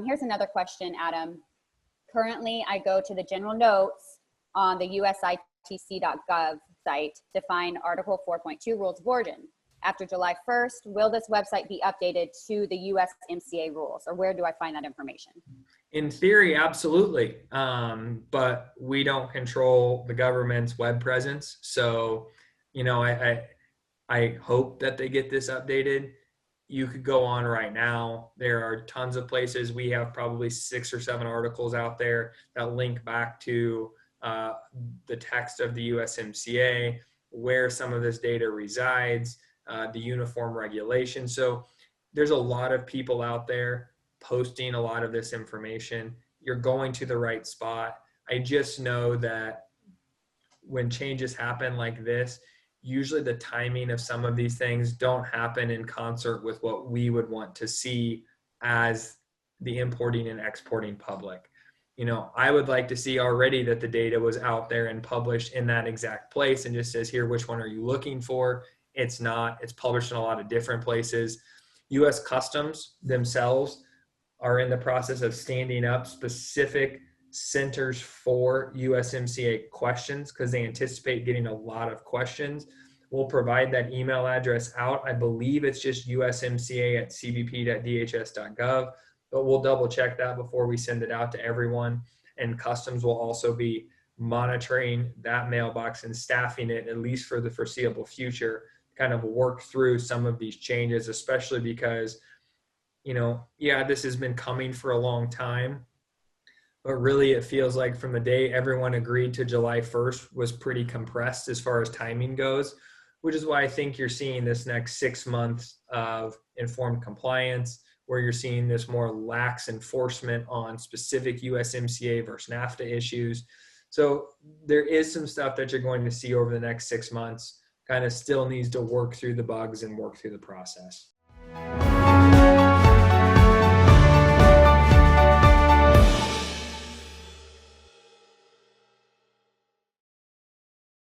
Here's another question, Adam. Currently, I go to the general notes on the USITC.gov site to find Article 4.2 Rules of Origin. After July 1st, will this website be updated to the USMCA rules, or where do I find that information? In theory, absolutely. But we don't control the government's web presence. So, I hope that they get this updated. You could go on right now. There are tons of places. We have probably 6 or 7 articles out there that link back to the text of the USMCA, where some of this data resides, the uniform regulation. So there's a lot of people out there posting a lot of this information. You're going to the right spot. I just know that when changes happen like this, usually the timing of some of these things don't happen in concert with what we would want to see as the importing and exporting public. I would like to see already that the data was out there and published in that exact place and just says, here, which one are you looking for? It's not. It's published in a lot of different places. U.S. Customs themselves are in the process of standing up specific centers for USMCA questions because they anticipate getting a lot of questions. We'll provide that email address out. I believe it's just usmca@cbp.dhs.gov, but we'll double check that before we send it out to everyone. And Customs will also be monitoring that mailbox and staffing it, at least for the foreseeable future, kind of work through some of these changes, especially because this has been coming for a long time, but really it feels like from the day everyone agreed to July 1st was pretty compressed as far as timing goes, which is why I think you're seeing this next 6 months of informed compliance, where you're seeing this more lax enforcement on specific USMCA versus NAFTA issues. So there is some stuff that you're going to see over the next 6 months, kind of still needs to work through the bugs and work through the process.